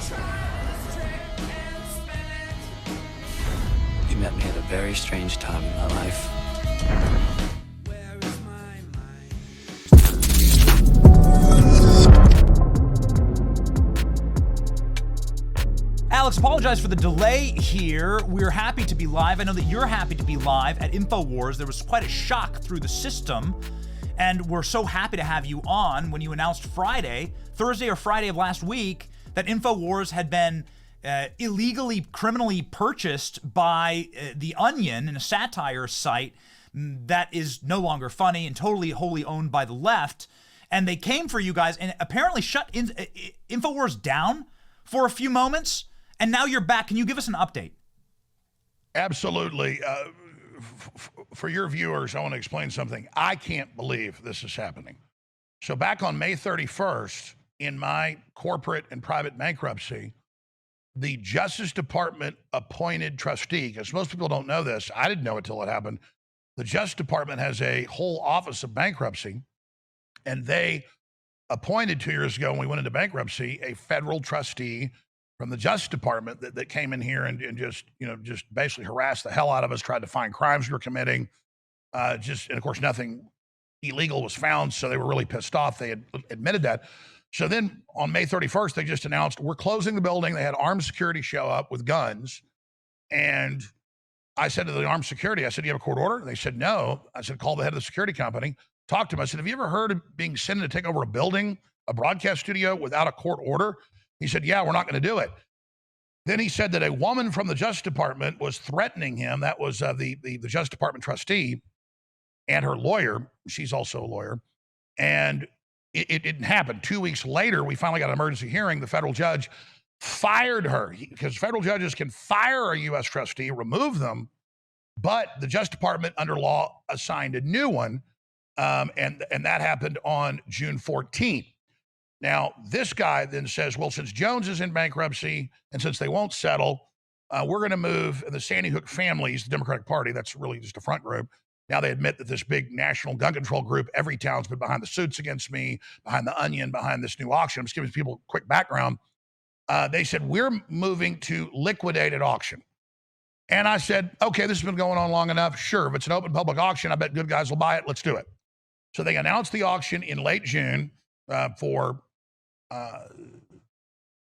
You met me at a very strange time in my life. Alex, apologize for the delay here. We're happy to be live. I know that you're happy to be live at InfoWars. There was quite a shock through the system, and we're so happy to have you on when you announced Thursday or Friday of last week, that InfoWars had been illegally, criminally purchased by The Onion, in a satire site that is no longer funny and totally wholly owned by the left. And they came for you guys and apparently shut InfoWars down for a few moments. And now you're back. Can you give us an update? Absolutely. For your viewers, I want to explain something. I can't believe this is happening. So back on May 31st, in my corporate and private bankruptcy, the Justice Department appointed trustee, because most people don't know this. I didn't know it till it happened. The Justice Department has a whole office of bankruptcy, and they appointed 2 years ago when we went into bankruptcy, a federal trustee from the Justice Department that came in here and just basically harassed the hell out of us, tried to find crimes we were committing. And of course, nothing illegal was found, so they were really pissed off. They had admitted that. So then on May 31st, they just announced, we're closing the building. They had armed security show up with guns. And I said to the armed security, I said, do you have a court order? And they said, no. I said, call the head of the security company. Talk to him. I said, have you ever heard of being sent to take over a building, a broadcast studio, without a court order? He said, yeah, we're not going to do it. Then he said that a woman from the Justice Department was threatening him. That was the Justice Department trustee and her lawyer. She's also a lawyer. And it didn't happen. 2 weeks later, we finally got an emergency hearing. The federal judge fired her, because federal judges can fire a U.S. trustee, remove them, but the Justice Department under law assigned a new one. And that happened on June 14th. Now, this guy then says, well, since Jones is in bankruptcy and since they won't settle, we're going to move, and the Sandy Hook families, the Democratic Party, that's really just a front group. Now they admit that this big national gun control group, every town's been behind the suits against me, behind the Onion, behind this new auction. I'm just giving people a quick background. They said, we're moving to liquidate at auction. And I said, okay, this has been going on long enough. Sure, if it's an open public auction, I bet good guys will buy it. Let's do it. So they announced the auction in late June for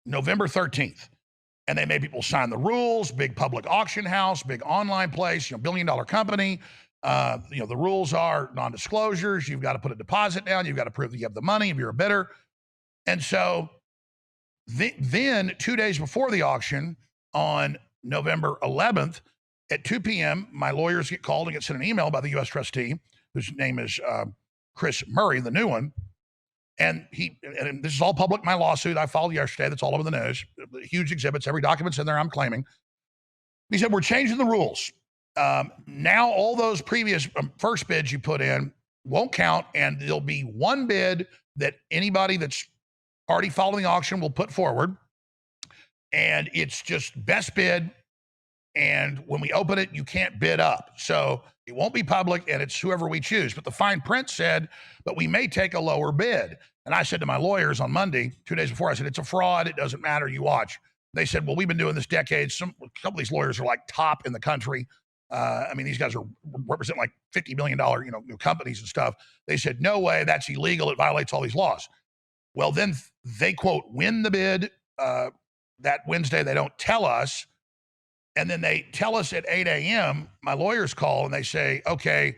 November 13th. And they made people sign the rules, big public auction house, big online place, billion-dollar company. The rules are non-disclosures. You've got to put a deposit down. You've got to prove that you have the money if you're a bidder. And so then 2 days before the auction, on November 11th at 2 p.m., my lawyers get called and get sent an email by the U.S. trustee, whose name is Chris Murray, the new one. And this is all public, my lawsuit I filed yesterday, that's all over the news, huge exhibits, every document's in there, I'm claiming. He said, we're changing the rules. Now all those previous first bids you put in won't count, and there'll be one bid that anybody that's already following the auction will put forward. And it's just best bid. And when we open it, you can't bid up. So it won't be public, and it's whoever we choose. But the fine print said, but we may take a lower bid. And I said to my lawyers on Monday, 2 days before, I said, it's a fraud. It doesn't matter. You watch. They said, well, we've been doing this decades. A couple of these lawyers are like top in the country. These guys represent like $50 million, companies and stuff. They said, no way, that's illegal. It violates all these laws. Well, then they, quote, win the bid that Wednesday. They don't tell us. And then they tell us at 8 a.m., my lawyers call and they say, okay,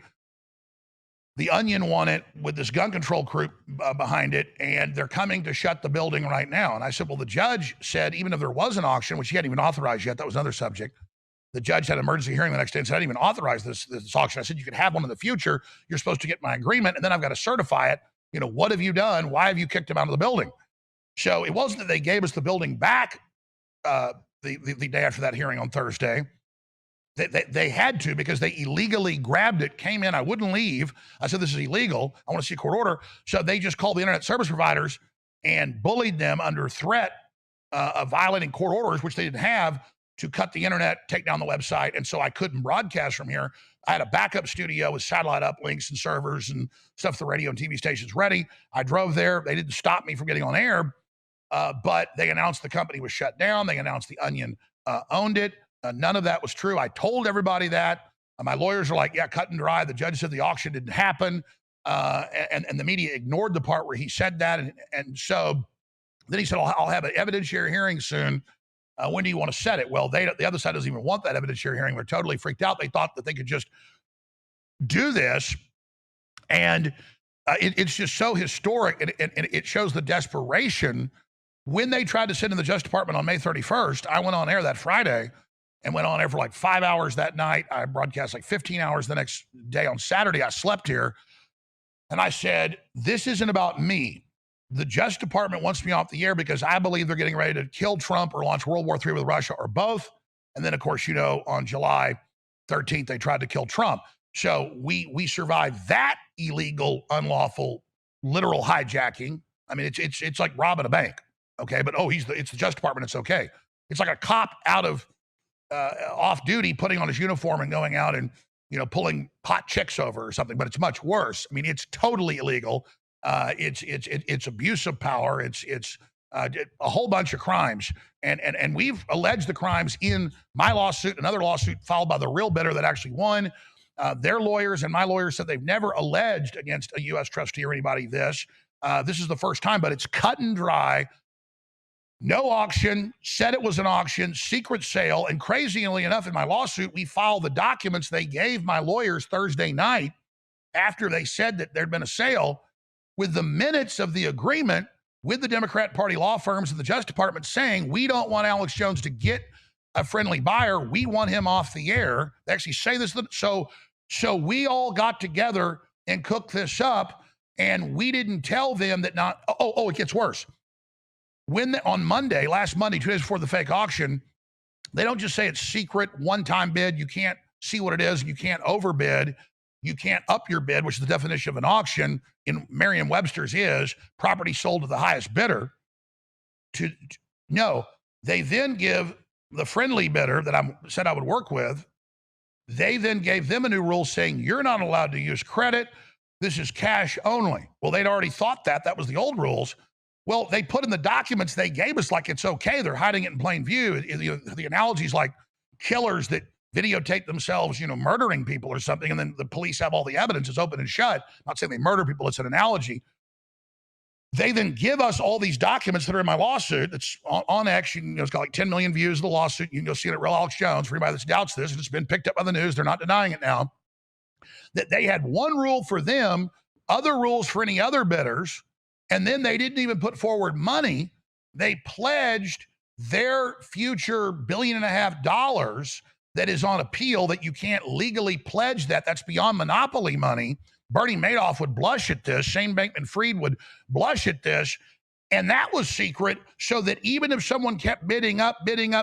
the Onion won it with this gun control group behind it, and they're coming to shut the building right now. And I said, well, the judge said, even if there was an auction, which he hadn't even authorized yet, that was another subject. The judge had an emergency hearing the next day and said, I didn't even authorize this auction. I said, you could have one in the future. You're supposed to get my agreement, and then I've got to certify it. What have you done? Why have you kicked him out of the building? So it wasn't that they gave us the building back the day after that hearing on Thursday. They had to, because they illegally grabbed it, came in. I wouldn't leave. I said, this is illegal. I want to see a court order. So they just called the internet service providers and bullied them under threat of violating court orders, which they didn't have, to cut the internet, take down the website. And so I couldn't broadcast from here. I had a backup studio with satellite uplinks and servers and stuff, the radio and TV stations ready. I drove there. They didn't stop me from getting on air. But they announced the company was shut down. They announced the Onion owned it. None of that was true. I told everybody that. My lawyers are like, yeah, cut and dry. The judge said the auction didn't happen. And the media ignored the part where he said that. And so then he said, I'll have an evidentiary hearing soon. When do you want to set it? Well, the other side doesn't even want that evidentiary hearing. They're totally freaked out. They thought that they could just do this. And it's just so historic. And it shows the desperation. When they tried to sit in the Justice Department on May 31st, I went on air that Friday and went on air for like 5 hours that night. I broadcast like 15 hours the next day. On Saturday, I slept here. And I said, this isn't about me. The Justice Department wants me off the air because I believe they're getting ready to kill Trump or launch World War III with Russia or both. And then, of course, on July 13th, they tried to kill Trump. So we survived that illegal, unlawful, literal hijacking. I mean, it's like robbing a bank, okay? But it's the Justice Department. It's okay. It's like a cop out of off duty, putting on his uniform and going out and pulling hot chicks over or something. But it's much worse. I mean, it's totally illegal. It's abuse of power. It's a whole bunch of crimes, and we've alleged the crimes in my lawsuit, another lawsuit filed by the real bidder that actually won. Their lawyers and my lawyers said they've never alleged against a U.S. trustee or anybody this. This is the first time, but it's cut and dry. No auction, said it was an auction, secret sale, and crazily enough, in my lawsuit, we filed the documents they gave my lawyers Thursday night after they said that there'd been a sale, with the minutes of the agreement with the Democrat Party law firms and the Justice Department saying, we don't want Alex Jones to get a friendly buyer. We want him off the air. They actually say this. So we all got together and cooked this up, and we didn't tell them that it gets worse. On Monday, last Monday, 2 days before the fake auction, they don't just say it's secret, one-time bid. You can't see what it is. You can't overbid. You can't up your bid, which is the definition of an auction in Merriam-Webster's is property sold to the highest bidder. No, they then give the friendly bidder that I said I would work with, they then gave them a new rule saying you're not allowed to use credit. This is cash only. Well, they'd already thought that. That was the old rules. Well, they put in the documents they gave us like it's okay. They're hiding it in plain view. The analogy is like killers that videotape themselves, murdering people or something, and then the police have all the evidence. It's open and shut. I'm not saying they murder people. It's an analogy. They then give us all these documents that are in my lawsuit. It's on X. It's got like 10 million views of the lawsuit. You can go see it at Real Alex Jones. For anybody that doubts this, and it's been picked up by the news. They're not denying it now. That they had one rule for them, other rules for any other bidders, and then they didn't even put forward money. They pledged their future $1.5 billion that is on appeal, that you can't legally pledge that. That's beyond monopoly money. Bernie Madoff would blush at this. Shane Bankman-Fried would blush at this. And that was secret, so that even if someone kept bidding up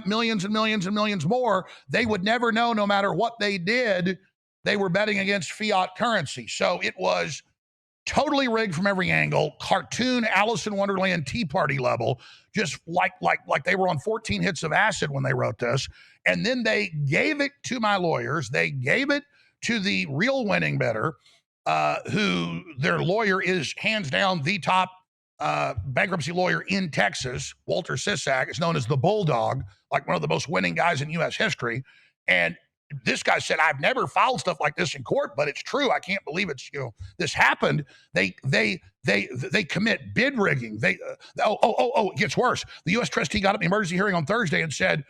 millions and millions and millions more, they would never know, no matter what they did, they were betting against fiat currency. So it was totally rigged from every angle, cartoon Alice in Wonderland Tea Party level, just like they were on 14 hits of acid when they wrote this. And then they gave it to my lawyers. They gave it to the real winning bidder, who their lawyer is hands down the top bankruptcy lawyer in Texas. Walter Sisak is known as the Bulldog, like one of the most winning guys in U.S. history. And this guy said, I've never filed stuff like this in court, but it's true. I can't believe this happened. They commit bid rigging. It gets worse. The U.S. trustee got up in the emergency hearing on Thursday and said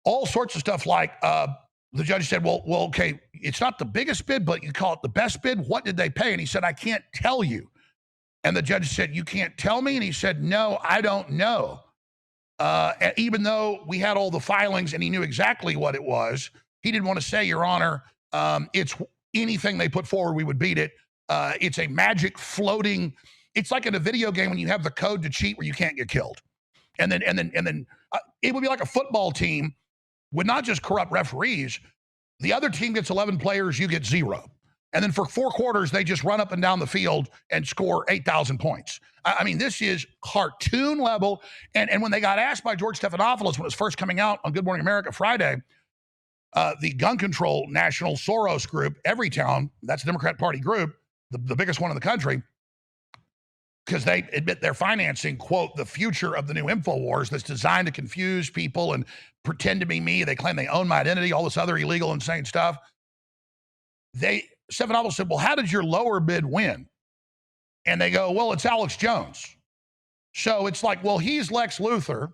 all sorts of stuff like, the judge said, well, okay, it's not the biggest bid, but you call it the best bid. What did they pay? And he said, I can't tell you. And the judge said, you can't tell me? And he said, no, I don't know. Even though we had all the filings and he knew exactly what it was, he didn't want to say, Your Honor, it's anything they put forward, we would beat it. It's a magic floating. It's like in a video game when you have the code to cheat where you can't get killed. And then it would be like a football team would not just corrupt referees. The other team gets 11 players, you get 0. And then for 4 quarters, they just run up and down the field and score 8,000 points. I mean, this is cartoon level. And when they got asked by George Stephanopoulos when it was first coming out on Good Morning America Friday, the gun control national Soros group, Everytown, that's a Democrat Party group, the biggest one in the country, because they admit they're financing, quote, the future of the new InfoWars that's designed to confuse people and pretend to be me. They claim they own my identity, all this other illegal, insane stuff. Stephanopoulos said, well, how did your lower bid win? And they go, well, it's Alex Jones. So it's like, well, he's Lex Luthor,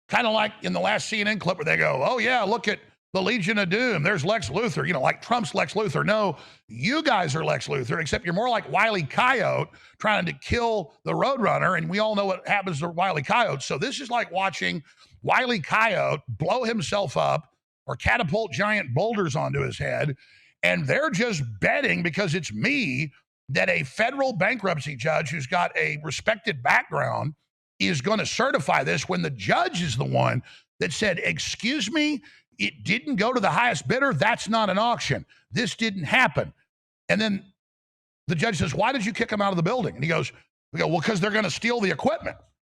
kind of like in the last CNN clip where they go, oh, yeah, look at the Legion of Doom. There's Lex Luthor, like Trump's Lex Luthor. No, you guys are Lex Luthor, except you're more like Wile E. Coyote trying to kill the Roadrunner, and we all know what happens to Wile E. Coyote. So this is like watching Wile E. Coyote blow himself up or catapult giant boulders onto his head, and they're just betting because it's me that a federal bankruptcy judge who's got a respected background is going to certify this when the judge is the one that said, excuse me, it didn't go to the highest bidder. That's not an auction. This didn't happen. And then the judge says, why did you kick him out of the building? And we go, well, because they're going to steal the equipment.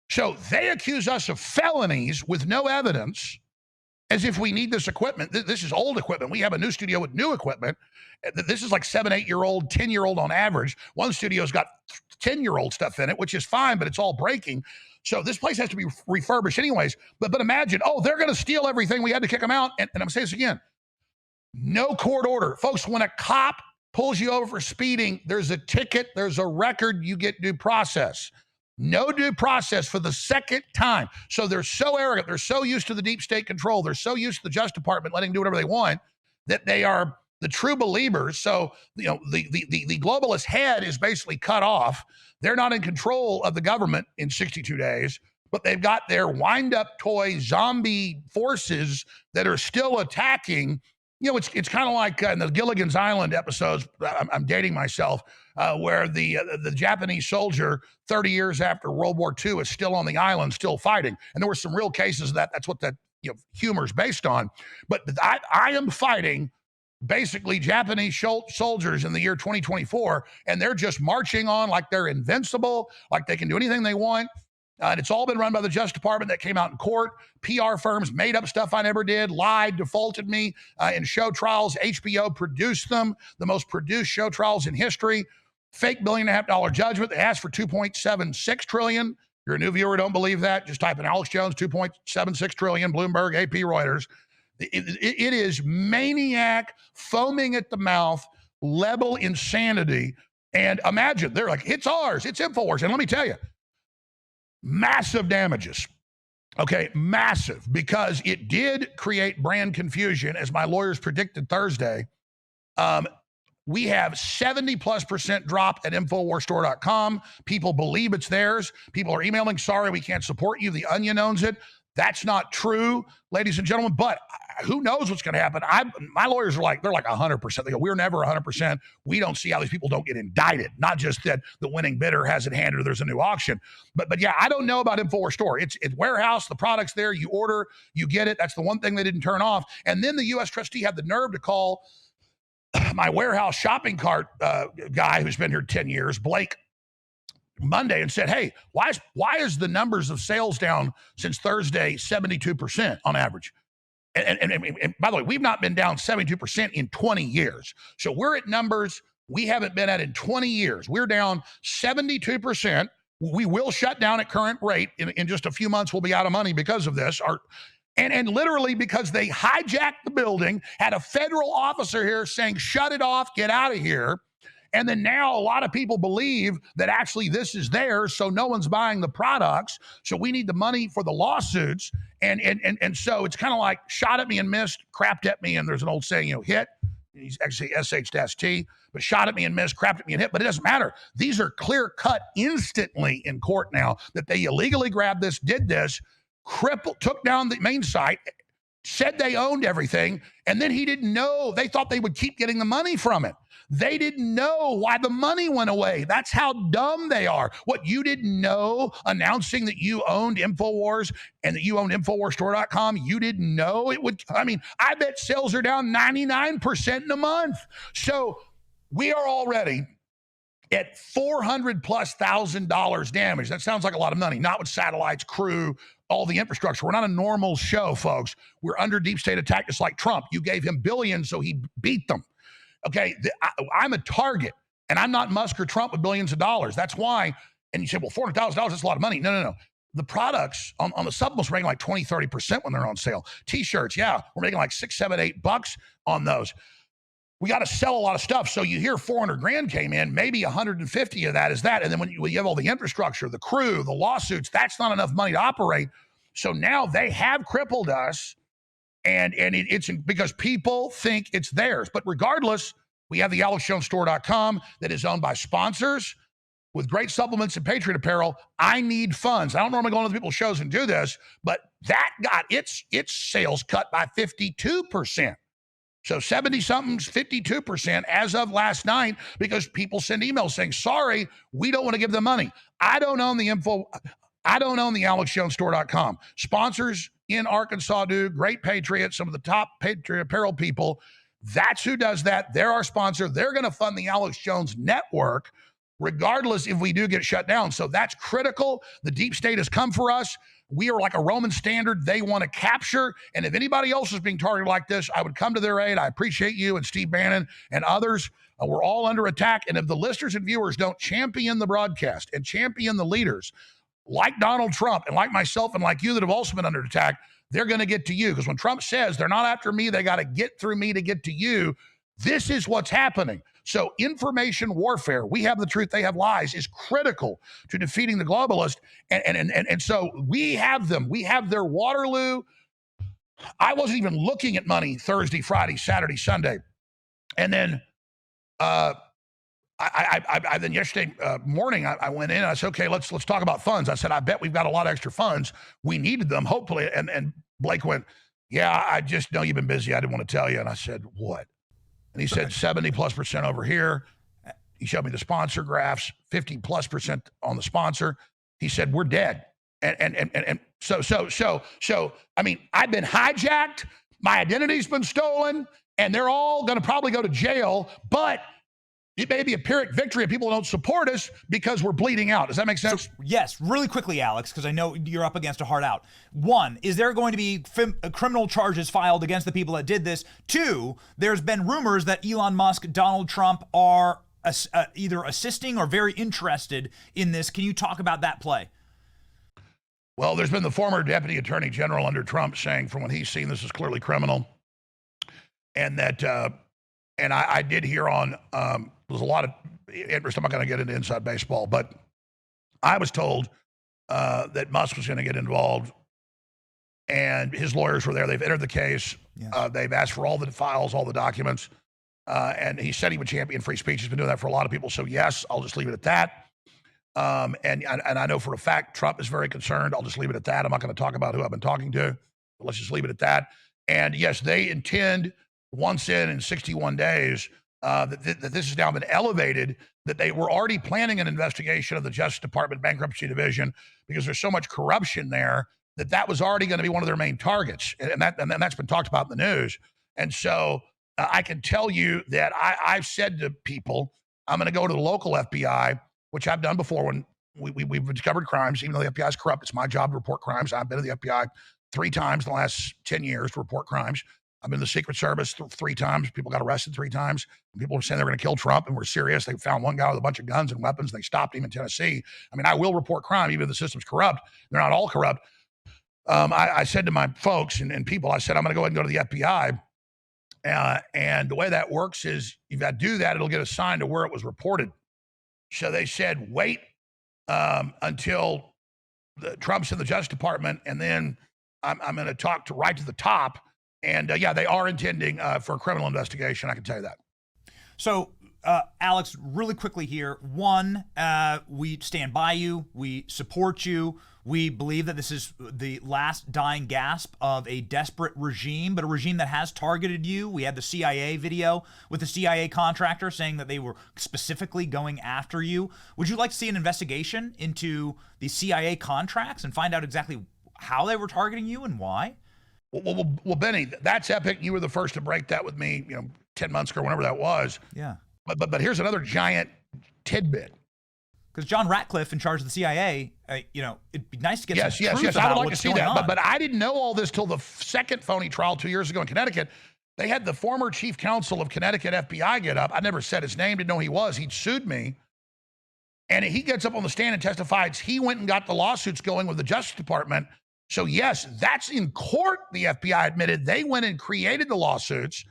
So they accuse us of felonies with no evidence, as if we need this equipment. This is old equipment. We have a new studio with new equipment. This is like 7, 8-year-old, 10-year-old on average. One studio's got 10-year-old stuff in it, which is fine, but it's all breaking. So this place has to be refurbished anyways. But imagine, they're going to steal everything. We had to kick them out. And I'm saying this again. No court order. Folks, when a cop pulls you over for speeding, there's a ticket, there's a record, you get due process. No due process for the second time. So they're so arrogant. They're so used to the deep state control. They're so used to the Justice Department letting them do whatever they want that they are the true believers. So, the globalist head is basically cut off. They're not in control of the government in 62 days, but they've got their wind-up toy zombie forces that are still attacking. It's kind of like in the Gilligan's Island episodes, I'm dating myself, where the Japanese soldier 30 years after World War II is still on the island, still fighting. And there were some real cases of that. That's what that humor is based on. But I am fighting basically Japanese soldiers in the year 2024, and they're just marching on like they're invincible, like they can do anything they want. And it's all been run by the Justice Department that came out in court. PR firms made up stuff I never did, lied, defaulted me in show trials. HBO produced them, the most produced show trials in history. Fake $1.5 billion judgment. They asked for $2.76 trillion. You're a new viewer, don't believe that. Just type in Alex Jones, $2.76 trillion, Bloomberg, AP, Reuters. It is maniac, foaming at the mouth, level insanity. And imagine, they're like, it's ours, it's InfoWars. And let me tell you, massive damages. Okay, massive, because it did create brand confusion, as my lawyers predicted Thursday. We have 70+% drop at InfoWarsStore.com. People believe it's theirs. People are emailing, sorry, we can't support you. The Onion owns it. That's not true, ladies and gentlemen, but who knows what's going to happen? My lawyers are like, they're like 100%. They go, we're never 100%. We don't see how these people don't get indicted. Not just that the winning bidder has it handed or there's a new auction. But yeah, I don't know about InfoWars Store. It's warehouse, the product's there, you order, you get it. That's the one thing they didn't turn off. And then the U.S. trustee had the nerve to call my warehouse shopping cart guy who's been here 10 years, Blake, Monday and said, hey, why is the numbers of sales down since Thursday 72% on average? And by the way, we've not been down 72% in 20 years. So we're at numbers we haven't been at in 20 years. We're down 72%. We will shut down at current rate. In just a few months, we'll be out of money because of this. And literally because they hijacked the building, had a federal officer here saying, shut it off, get out of here. And then now a lot of people believe that actually this is theirs, so no one's buying the products. So we need the money for the lawsuits. And so it's kind of like shot at me and missed, crapped at me, and there's an old saying, hit. He's actually SH-T, but shot at me and missed, crapped at me and hit. But it doesn't matter. These are clear cut instantly in court now that they illegally grabbed this, did this, crippled, took down the main site, said they owned everything, and then he didn't know. They thought they would keep getting the money from it. They didn't know why the money went away. That's how dumb they are. What you didn't know, announcing that you owned InfoWars and that you owned InfoWarsStore.com, you didn't know it would. I mean, I bet sales are down 99% in a month. So we are already at $400,000+ damage. That sounds like a lot of money, not with satellites, crew, all the infrastructure. We're not a normal show, folks. We're under deep state attack, just like Trump. You gave him billions, so he beat them. Okay, I'm a target, and I'm not Musk or Trump with billions of dollars. That's why And you say, well, $400,000, that's a lot of money. No. The products on the supplements are making like 20, 30% when they're on sale. T-shirts, yeah, we're making like $6, $7, $8 on those. We got to sell a lot of stuff. So you hear 400 grand came in, maybe 150 of that is that. And then when you have all the infrastructure, the crew, the lawsuits, that's not enough money to operate. So now they have crippled us. And it's because people think it's theirs. But regardless, we have the AlexJonesStore.com that is owned by sponsors with great supplements and Patriot apparel. I need funds. I don't normally go on other people's shows and do this, but that got its sales cut by 52%. So 70-something's 52% as of last night because people send emails saying, sorry, we don't want to give them money. I don't own the AlexJonesStore.com. Sponsors in Arkansas do, great Patriots, some of the top Patriot apparel people. That's who does that. They're our sponsor. They're going to fund the Alex Jones Network, regardless if we do get shut down. So that's critical. The deep state has come for us. We are like a Roman standard they want to capture. And if anybody else is being targeted like this, I would come to their aid. I appreciate you and Steve Bannon and others. We're all under attack. And if the listeners and viewers don't champion the broadcast and champion the leaders like Donald Trump and like myself and like you that have also been under attack, they're going to get to you. Because when Trump says they're not after me, they got to get through me to get to you. This is what's happening. So information warfare, we have the truth, they have lies, is critical to defeating the globalist. And so we have them. We have their Waterloo. I wasn't even looking at money Thursday, Friday, Saturday, Sunday. And then then yesterday morning, I went in and I said, okay, let's talk about funds. I said, I bet we've got a lot of extra funds. We needed them, hopefully. And Blake went, yeah, I just know you've been busy. I didn't want to tell you. And I said, what? And he said 70+% over here. He showed me the sponsor graphs, 50+% on the sponsor. He said, we're dead. And so, I mean, I've been hijacked. My identity's been stolen, and they're all going to probably go to jail, but it may be a Pyrrhic victory if people don't support us because we're bleeding out. Does that make sense? So, yes, really quickly, Alex, because I know you're up against a hard out. One, is there going to be criminal charges filed against the people that did this? Two, there's been rumors that Elon Musk, Donald Trump are either assisting or very interested in this. Can you talk about that play? Well, there's been the former deputy attorney general under Trump saying from what he's seen, this is clearly criminal. And that, and I did hear on, there's a lot of interest. I'm not going to get into inside baseball, but I was told that Musk was going to get involved, and his lawyers were there. They've entered the case. Yes. They've asked for all the files, all the documents, and he said he would champion free speech. He's been doing that for a lot of people. So yes, I'll just leave it at that. And I know for a fact Trump is very concerned. I'll just leave it at that. I'm not going to talk about who I've been talking to. But let's just leave it at that. And yes, they intend once in 61 days. That this has now been elevated, that they were already planning an investigation of the Justice Department Bankruptcy Division because there's so much corruption there that was already going to be one of their main targets. And that's been talked about in the news. And so I can tell you that I've said to people, I'm going to go to the local FBI, which I've done before when we've discovered crimes. Even though the FBI is corrupt, it's my job to report crimes. I've been to the FBI 3 times in the last 10 years to report crimes. I've been in the Secret Service 3 times. People got arrested 3 times. People were saying they were going to kill Trump, and we're serious. They found one guy with a bunch of guns and weapons, and they stopped him in Tennessee. I mean, I will report crime, even if the system's corrupt. They're not all corrupt. I said to my folks and people, I said, I'm going to go ahead and go to the FBI. And the way that works is you've got to do that. It'll get assigned to where it was reported. So they said, wait until Trump's in the Justice Department, and then I'm going to talk right to the top. And yeah, they are intending for a criminal investigation. I can tell you that. So, Alex, really quickly here. One, we stand by you. We support you. We believe that this is the last dying gasp of a desperate regime, but a regime that has targeted you. We had the CIA video with the CIA contractor saying that they were specifically going after you. Would you like to see an investigation into the CIA contracts and find out exactly how they were targeting you and why? Well, Benny, that's epic. You were the first to break that with me, 10 months ago, whenever that was. Yeah. But here's another giant tidbit. Because John Ratcliffe, in charge of the CIA, it'd be nice to get some truth yes. about I would like to what's see going that. on. But I didn't know all this till the second phony trial 2 years ago in Connecticut. They had the former chief counsel of Connecticut FBI get up. I never said his name, didn't know who he was. He'd sued me. And he gets up on the stand and testifies he went and got the lawsuits going with the Justice Department. So, yes, that's in court. The FBI admitted they went and created the lawsuits,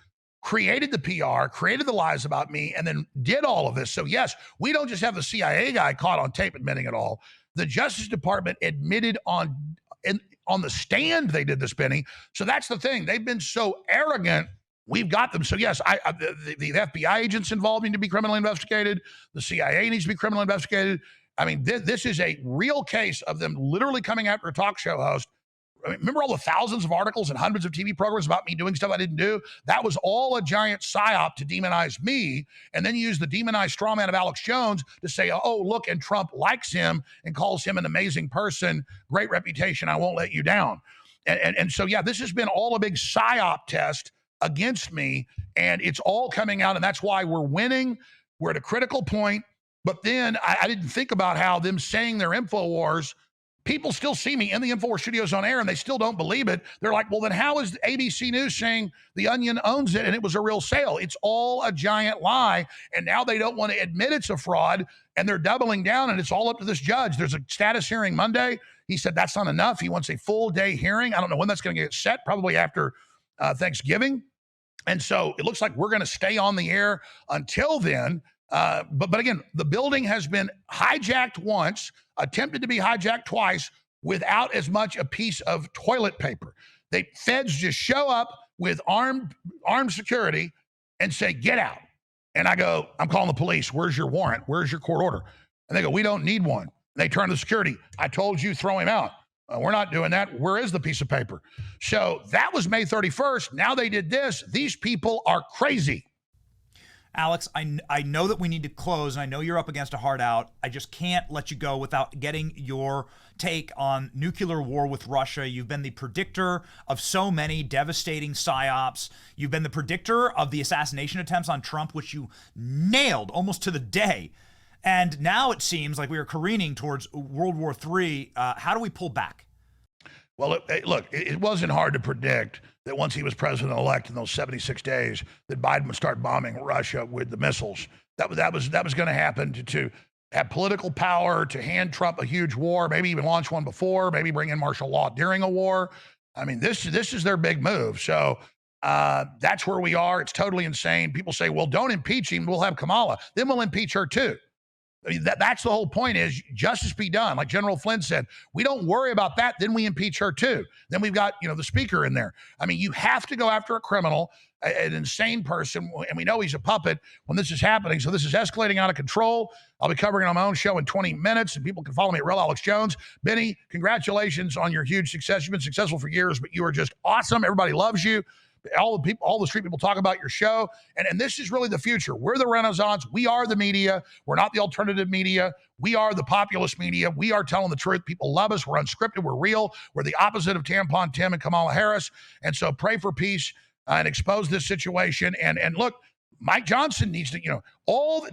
created the PR, created the lies about me, and then did all of this. So, yes, we don't just have the CIA guy caught on tape admitting it all. The Justice Department admitted on the stand they did this, Benny. So that's the thing. They've been so arrogant. We've got them. So, yes, the FBI agents involved need to be criminally investigated. The CIA needs to be criminally investigated. I mean, this is a real case of them literally coming after a talk show host. I mean, remember all the thousands of articles and hundreds of TV programs about me doing stuff I didn't do? That was all a giant psyop to demonize me, and then use the demonized straw man of Alex Jones to say, oh, look, and Trump likes him and calls him an amazing person, great reputation, I won't let you down. And so, yeah, this has been all a big psyop test against me, and it's all coming out, and that's why we're winning. We're at a critical point. But then I didn't think about how them saying they're InfoWars, people still see me in the InfoWars studios on air, and they still don't believe it. They're like, well, then how is ABC News saying The Onion owns it and it was a real sale? It's all a giant lie, and now they don't want to admit it's a fraud, and they're doubling down, and it's all up to this judge. There's a status hearing Monday. He said that's not enough. He wants a full-day hearing. I don't know when that's going to get set, probably after Thanksgiving. And so it looks like we're going to stay on the air until then. But again, the building has been hijacked once, attempted to be hijacked twice, without as much a piece of toilet paper. Feds just show up with armed security and say, get out. And I go, I'm calling the police. Where's your warrant? Where's your court order? And they go, we don't need one. They turn to the security. I told you, throw him out. We're not doing that. Where is the piece of paper? So that was May 31st. Now they did this. These people are crazy. Alex, I know that we need to close, and I know you're up against a hard out. I just can't let you go without getting your take on nuclear war with Russia. You've been the predictor of so many devastating psyops. You've been the predictor of the assassination attempts on Trump, which you nailed almost to the day. And now it seems like we are careening towards World War III. How do we pull back? Well, look, it wasn't hard to predict that once he was president-elect in those 76 days, that Biden would start bombing Russia with the missiles. That was going to happen to have political power, to hand Trump a huge war, maybe even launch one before, maybe bring in martial law during a war. I mean, this is their big move. So that's where we are. It's totally insane. People say, well, don't impeach him. We'll have Kamala. Then we'll impeach her too. I mean, that's the whole point, is justice be done. Like General Flynn said, we don't worry about that. Then we impeach her too. Then we've got, the speaker in there. I mean, you have to go after a criminal, an insane person. And we know he's a puppet when this is happening. So this is escalating out of control. I'll be covering it on my own show in 20 minutes, and people can follow me at Real Alex Jones. Benny, congratulations on your huge success. You've been successful for years, but you are just awesome. Everybody loves you. All the street people talk about your show. And this is really the future. We're the Renaissance. We are the media. We're not the alternative media. We are the populist media. We are telling the truth. People love us. We're unscripted. We're real. We're the opposite of Tampon Tim and Kamala Harris. And so pray for peace and expose this situation. And look, Mike Johnson needs to,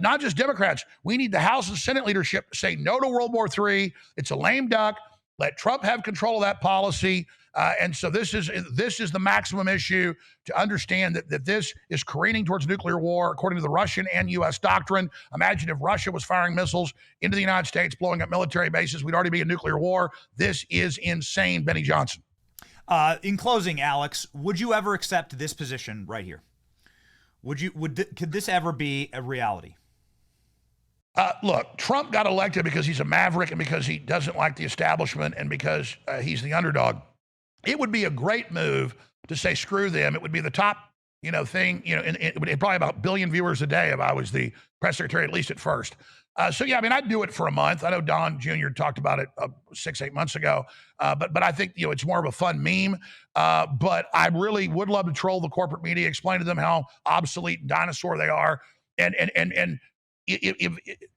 not just Democrats. We need the House and Senate leadership to say no to World War III. It's a lame duck. Let Trump have control of that policy. And so this is the maximum issue, to understand that this is careening towards nuclear war, according to the Russian and U.S. doctrine. Imagine if Russia was firing missiles into the United States, blowing up military bases. We'd already be in nuclear war. This is insane, Benny Johnson. In closing, Alex, would you ever accept this position right here? Could this ever be a reality? Look, Trump got elected because he's a maverick and because he doesn't like the establishment and because he's the underdog. It would be a great move to say, screw them. It would be the top, thing, and it would probably about 1 billion viewers a day if I was the press secretary, at least at first. So, yeah, I mean, I'd do it for a month. I know Don Jr. talked about it 6-8 months ago. But I think, it's more of a fun meme. But I really would love to troll the corporate media, explain to them how obsolete and dinosaur they are. And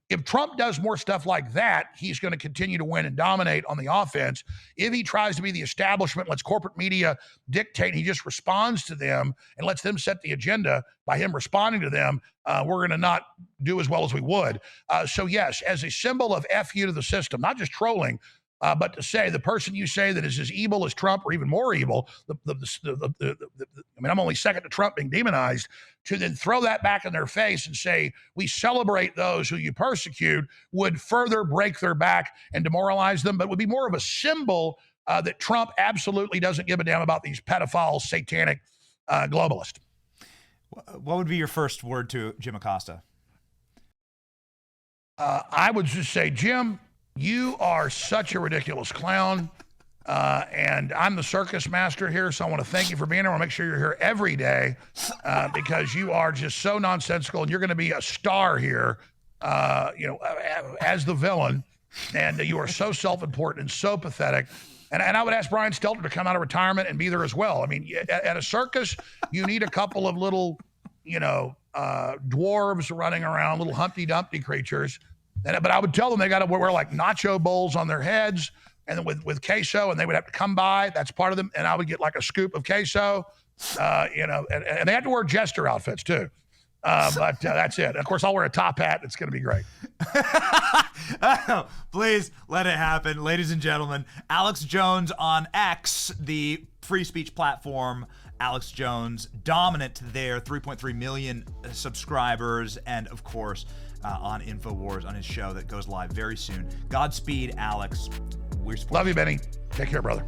if Trump does more stuff like that, he's going to continue to win and dominate on the offense. If he tries to be the establishment, lets corporate media dictate, and he just responds to them and lets them set the agenda by him responding to them, we're going to not do as well as we would. So yes, as a symbol of FU to the system, not just trolling, But to say the person you say that is as evil as Trump or even more evil, I mean, I'm only second to Trump being demonized, to then throw that back in their face and say, we celebrate those who you persecute, would further break their back and demoralize them, but would be more of a symbol that Trump absolutely doesn't give a damn about these pedophile, satanic globalists. What would be your first word to Jim Acosta? I would just say, Jim, you are such a ridiculous clown. And I'm the circus master here, so I want to thank you for being here. I want to make sure you're here every day because you are just so nonsensical, and you're going to be a star here, as the villain. And you are so self-important and so pathetic. And I would ask Brian Stelter to come out of retirement and be there as well. I mean, at a circus, you need a couple of little, dwarves running around, little Humpty Dumpty creatures. But I would tell them they got to wear like nacho bowls on their heads and then with queso, and they would have to come by. That's part of them. And I would get like a scoop of queso, and they have to wear jester outfits too. But that's it. Of course, I'll wear a top hat. It's going to be great. Please let it happen. Ladies and gentlemen, Alex Jones on X, the free speech platform. Alex Jones, dominant there, 3.3 million subscribers, and of course, on InfoWars on his show that goes live very soon. Godspeed, Alex. We're love you, Benny. Take care, brother.